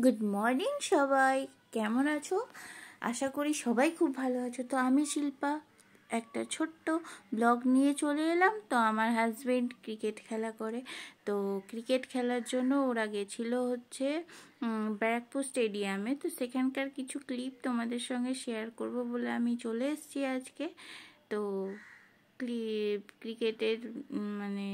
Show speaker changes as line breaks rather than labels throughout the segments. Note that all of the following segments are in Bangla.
গুড মর্নিং সবাই, কেমন আছো? আশা করি সবাই খুব ভালো আছো। তো আমি শিল্পা একটা ছোট্ট ব্লগ নিয়ে চলে এলাম। তো আমার হাজবেন্ড ক্রিকেট খেলা করে, তো ক্রিকেট খেলার জন্য ওরা গেছিলো হচ্ছে ব্যারাকপুর স্টেডিয়ামে। তো সেখানকার কিছু ক্লিপ তোমাদের সঙ্গে শেয়ার করব বলে আমি চলে এসেছি আজকে। তো ক্রিকেটের মানে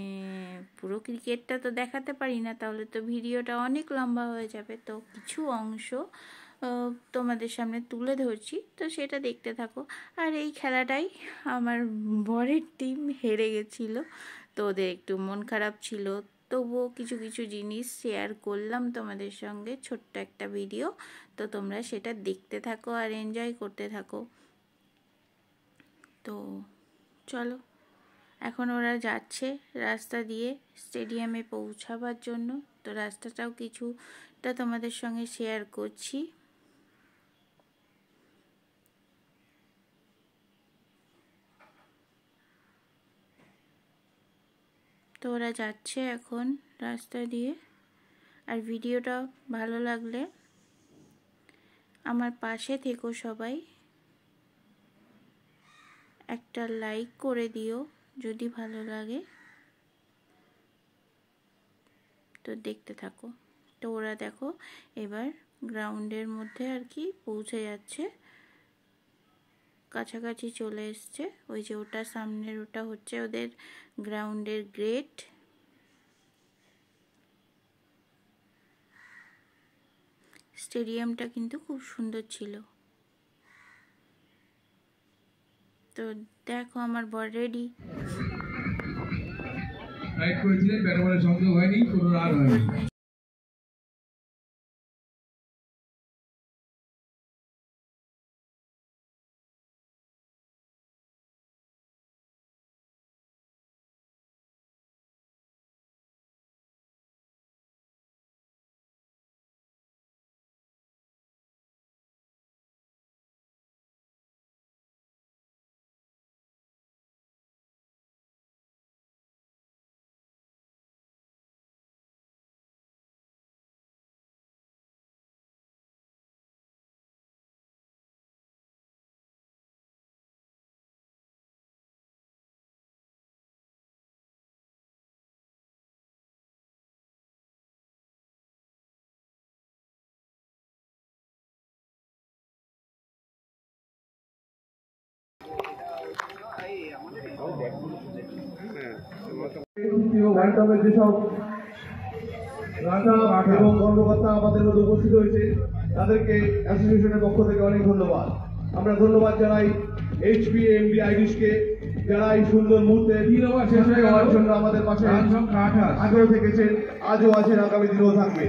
পুরো ক্রিকেটটা তো দেখাতে পারি না, তাহলে তো ভিডিওটা অনেক লম্বা হয়ে যাবে। তো কিছু অংশ তোমাদের সামনে তুলে ধরছি, তো সেটা দেখতে থাকো। আর এই খেলাটাই আমার বরের টিম হেরে গেছিলো, তো ওদের একটু মন খারাপ ছিল। তবুও কিছু কিছু জিনিস শেয়ার করলাম তোমাদের সঙ্গে, ছোট্ট একটা ভিডিও। তো তোমরা সেটা দেখতে থাকো আর এনজয় করতে থাকো। তো চলো, এখন ওরা যাচ্ছে রাস্তা দিয়ে স্টেডিয়ামে পৌঁছাবার জন্য। তো রাস্তাটাও কিছুটা তোমাদের সঙ্গে শেয়ার করছি। তো ওরা যাচ্ছে এখন রাস্তা দিয়ে। আর ভিডিওটা ভালো লাগলে আমার পাশে থেকো সবাই, একটা লাইক করে দিও যদি ভালো লাগে। তো দেখতে থাকো। তো ওরা দেখো এবার গ্রাউন্ডের মধ্যে আর কি পৌঁছে যাচ্ছে, কাছাকাছি চলে এসছে। ওই যে ওটা সামনের, ওটা হচ্ছে ওদের গ্রাউন্ডের গেট। স্টেডিয়ামটা কিন্তু খুব সুন্দর ছিল। তো দেখো আমার বর রেডি।
রাইড করেছিলেন, ব্যাট বলের সংযোগ হয়নি, কোনো রান হয়নি। যেসব রাজা এবং কর্মকর্তা আমাদের মধ্যে উপস্থিত হয়েছে তাদেরকে অ্যাসোসিয়েশনের পক্ষ থেকে অনেক ধন্যবাদ। আমরা ধন্যবাদ জানাই HPMB আইরিশকে, যারা এই সুন্দর মুহূর্তে শেষ হয়ে যাওয়ার জন্য আমাদের পাশে আগেও থেকেছেন, আজও আছেন, আগামী দিনেও থাকবে।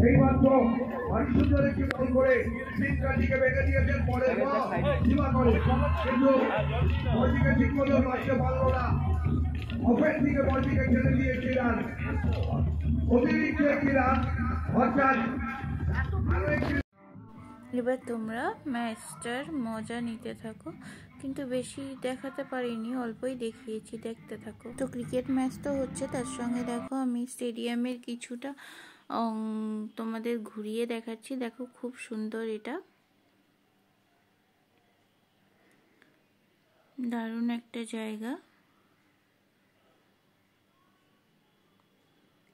এইমাত্র মানুষজনকে ফোন করে সিনকাটিকে বেঁধে দিয়েছেন পরের সীমা করে, কিন্তু বলটিকে ঠিক মতো মারতে পারলো না। অফের থেকে বলটিকে ছেড়ে দিয়েছিলেন, অতিরিক্ত একটি রান, অর্থাৎ
এবার তোমরা ম্যাচটার মজা নিতে থাকো, কিন্তু বেশি দেখাতে পারিনি, অল্পই দেখিয়েছি, দেখতে থাকো। তো ক্রিকেট ম্যাচ তো হচ্ছে, তার সঙ্গে দেখো আমি স্টেডিয়ামের কিছুটা তোমাদের ঘুরিয়ে দেখাচ্ছি। দেখো খুব সুন্দর, এটা দারুণ একটা জায়গা।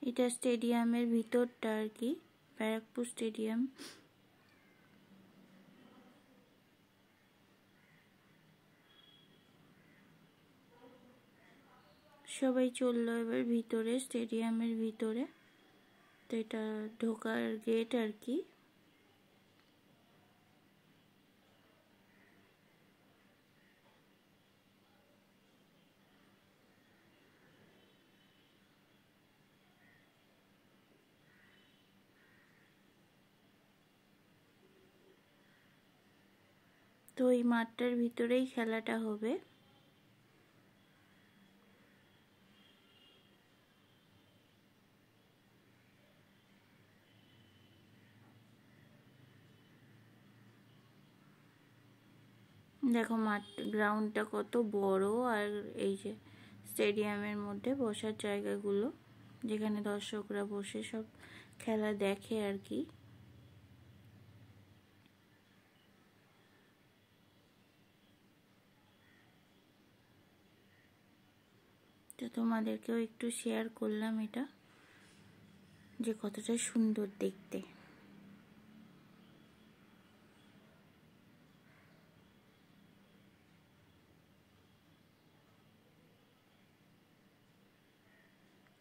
এটা স্টেডিয়ামের ভিতরটা আর কি, ব্যারাকপুর স্টেডিয়াম। সবাই চললো এবার ভিতরে, স্টেডিয়ামের ভিতরে। তো এটা ঢোকার গেট আর কি। তো এই মাঠটার ভিতরেই খেলাটা হবে। দেখো মাঠ গ্রাউন্ডটা কত বড়, আর এই যে স্টেডিয়ামের মধ্যে বসার জায়গাগুলো যেখানে দর্শকরা বসে সব খেলা দেখে আর কি। তো তোমাদেরকেও একটু শেয়ার করলাম এটা, যে কতটা সুন্দর দেখতে।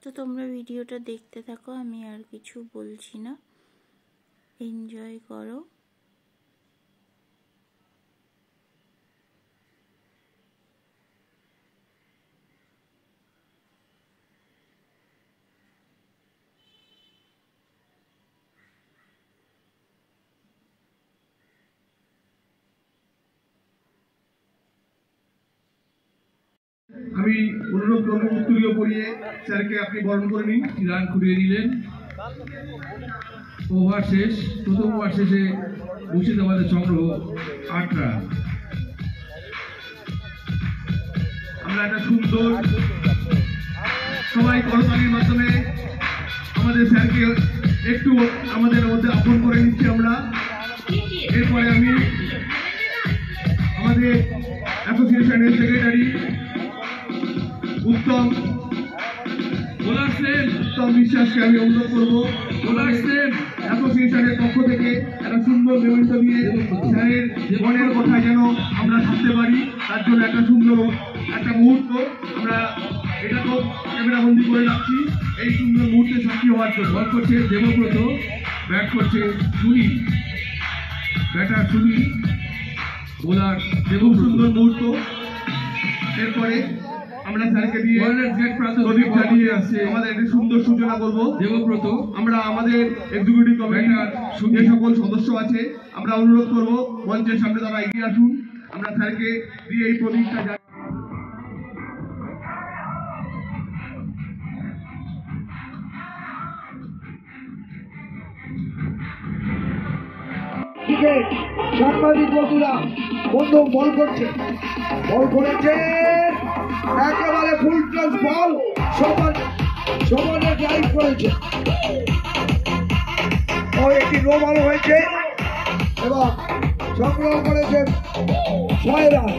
তো তোমরা ভিডিওটা দেখতে থাকো, আমি আর কিছু বলছি না, এনজয় করো।
আমি অনুরোধ করব উত্তরীয় পড়িয়ে স্যারকে আপনি বরণ করে নিন।
রান খুঁড়িয়ে নিলেন। ওভার শেষ, প্রথম ওভার শেষে মুর্শিদাবাদের সংগ্রহ 8 রান।
আমরা একটা সুন্দর সবাই করতালির মাধ্যমে আমাদের স্যারকে একটু আমাদের মধ্যে আপন করে নিচ্ছি আমরা। এরপরে আমি আমাদের অ্যাসোসিয়েশনের সেক্রেটারি উত্তম বিশ্বাসকে আমি অনুরোধ করবো অ্যাসোসিয়েশনের পক্ষ থেকে একটা সুন্দর মেমোরিটা দিয়ে স্যারের মনের কথা যেন আমরা থাকতে পারি, তার জন্য একটা সুন্দর একটা মুহূর্ত আমরা এটা তো ক্যামেরাবন্দি করে রাখছি। এই সুন্দর মুহূর্তে সাক্ষী হওয়ার জন্য
বল করছে দেবব্রত, ব্যাট করছে সুনীল, ব্যাটার সুনীল, বোলার
খুব সুন্দর মুহূর্ত। এরপরে আমরা স্যারকে দিয়ে প্রদীপটা দিয়ে আমাদের একটি সুন্দর সূচনা করবো।
দেবব্রত,
আমরা আমাদের এক্সিকিউটিভ কমিটির যে সকল সদস্য আছে আমরা অনুরোধ করব মঞ্চের সামনে তারা এগিয়ে আসুন, আমরা স্যারকে দিয়ে এই প্রদীপটা
সাংবাদিক বন্ধুরা বন্ধু বল করছে, বল করেছে একেবারে ফুল টস বল, সমানে ড্রাইভ করেছে ও একটি নো বল হয়েছে এবং সংগ্রহ করেছে 6 রান।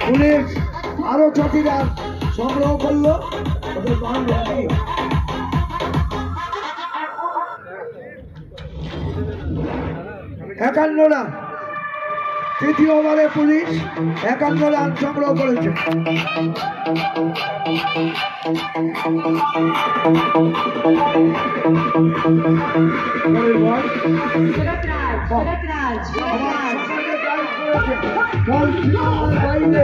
পুলিশ আরো 6টি রান সংগ্রহ করলো, 51 রান। তৃতীয় ওভারে পুলিশ 51 রান সংগ্রহ করেছে। বাইরে